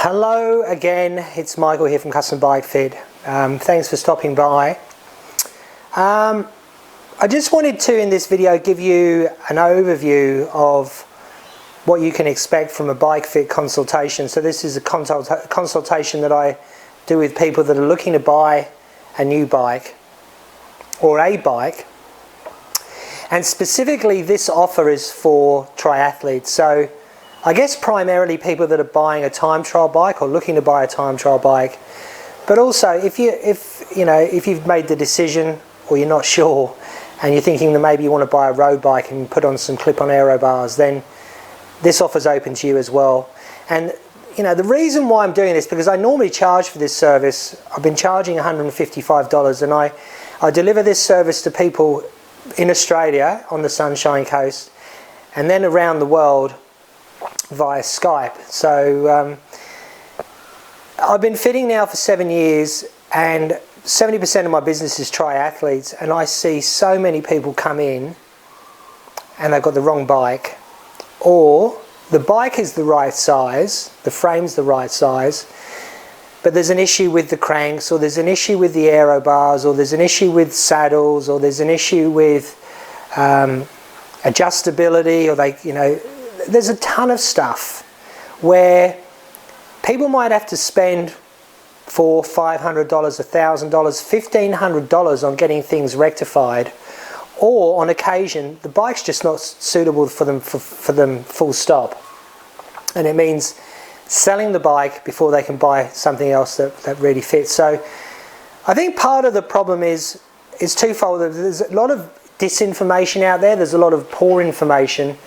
Hello again, it's Michael here from Custom Bike Fit. Thanks for stopping by. I just wanted to, in this video, give you an overview of what you can expect from a bike fit consultation. So this is a consultation that I do with people that are looking to buy a new bike or a bike. And specifically this offer is for triathletes. So I guess primarily people that are buying a time trial bike or looking to buy a time trial bike, but also if you've made the decision or you're not sure and you're thinking that maybe you want to buy a road bike and put on some clip-on aero bars, then this offer's open to you as well. And the reason why I'm doing this, because I normally charge for this service. I've been charging $155, and I deliver this service to people in Australia on the Sunshine Coast and then around the world via Skype. So I've been fitting now for 7 years, and 70% of my business is triathletes, and I see so many people come in and they've got the wrong bike, or the bike is the right size, the frame's the right size, but there's an issue with the cranks, or there's an issue with the aero bars, or there's an issue with saddles, or there's an issue with adjustability, or there's a ton of stuff where people might have to spend $400, $500, $1,000, $1,500 on getting things rectified, or on occasion the bike's just not suitable for them full stop, and it means selling the bike before they can buy something else that really fits. So I think part of the problem is twofold. There's a lot of disinformation out there, there's a lot of poor information,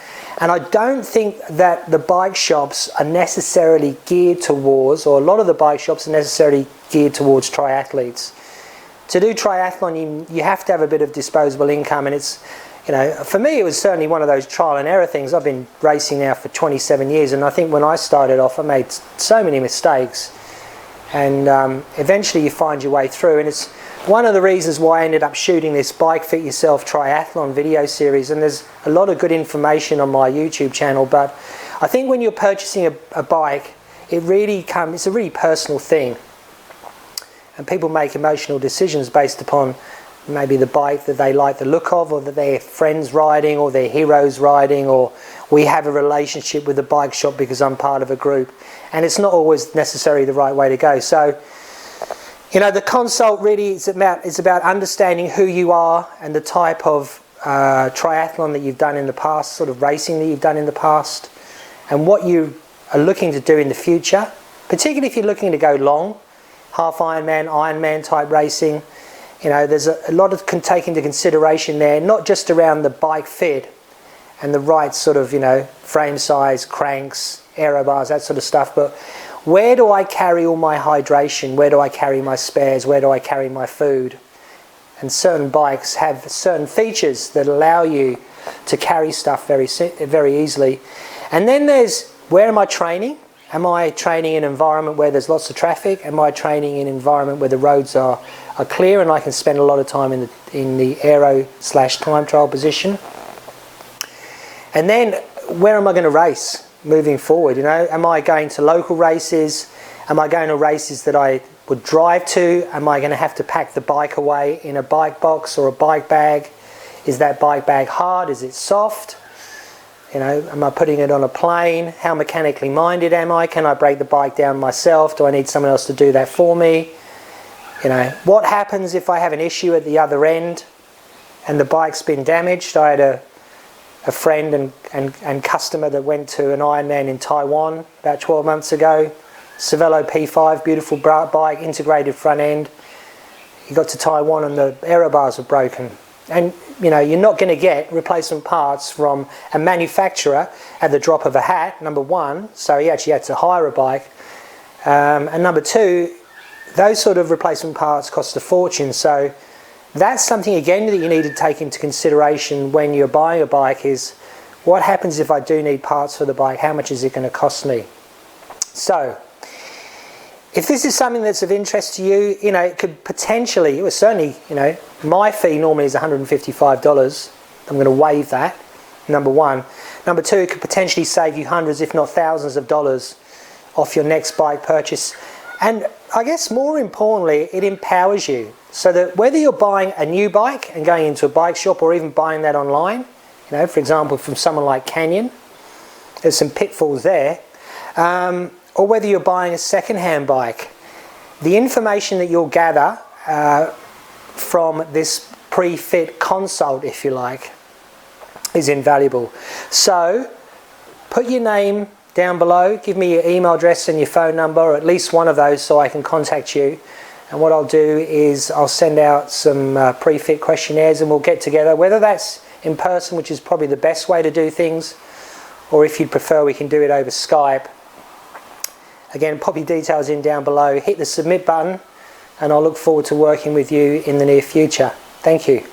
and I don't think that the bike shops are necessarily geared towards, or a lot of the bike shops are necessarily geared towards triathletes. To do triathlon, you have to have a bit of disposable income, and it's, for me it was certainly one of those trial and error things. I've been racing now for 27 years, and I think when I started off I made so many mistakes, and eventually you find your way through, and it's one of the reasons why I ended up shooting this Bike Fit Yourself triathlon video series. And there's a lot of good information on my YouTube channel, but I think when you're purchasing a bike, it's a really personal thing, and people make emotional decisions based upon maybe the bike that they like the look of, or that their friends riding, or their heroes riding, or we have a relationship with the bike shop because I'm part of a group, and it's not always necessarily the right way to go. So the consult really is about understanding who you are and the type of triathlon that you've done in the past, sort of racing that you've done in the past, and what you are looking to do in the future, particularly if you're looking to go long, half Ironman type racing. There's a lot of take into consideration there, not just around the bike fit and the right sort of, frame size, cranks, aero bars, that sort of stuff, but where do I carry all my hydration? Where do I carry my spares? Where do I carry my food? And certain bikes have certain features that allow you to carry stuff very easily. And then there's, where am I training? Am I training in an environment where there's lots of traffic? Am I training in an environment where the roads are clear and I can spend a lot of time in the aero/time trial position? And then where am I going to race moving forward? Am I going to local races? Am I going to races that I would drive to? Am I going to have to pack the bike away in a bike box or a bike bag? Is that bike bag hard? Is it soft? Am I putting it on a plane? How mechanically minded am I? Can I break the bike down myself? Do I need someone else to do that for me? What happens if I have an issue at the other end and the bike's been damaged? I had a friend and customer that went to an Ironman in Taiwan about 12 months ago. Cervelo P5, beautiful bike, integrated front end. He got to Taiwan and the aero bars were broken. And you're not going to get replacement parts from a manufacturer at the drop of a hat, number one, so he actually had to hire a bike. And number two, those sort of replacement parts cost a fortune. So that's something again that you need to take into consideration when you're buying a bike, is what happens if I do need parts for the bike? How much is it going to cost me? So if this is something that's of interest to you, it could potentially, it was certainly, my fee normally is $155. I'm going to waive that, number one. Number two, it could potentially save you hundreds, if not thousands of dollars off your next bike purchase. And I guess more importantly, it empowers you, so that whether you're buying a new bike and going into a bike shop, or even buying that online, you know, for example, from someone like Canyon, there's some pitfalls there, or whether you're buying a second-hand bike, the information that you'll gather from this pre-fit consult, if you like, is invaluable. So put your name down below, give me your email address and your phone number, or at least one of those, so I can contact you. And what I'll do is I'll send out some pre-fit questionnaires, and we'll get together, whether that's in person, which is probably the best way to do things, or if you'd prefer, we can do it over Skype. Again, pop your details in down below, hit the submit button, and I'll look forward to working with you in the near future. Thank you.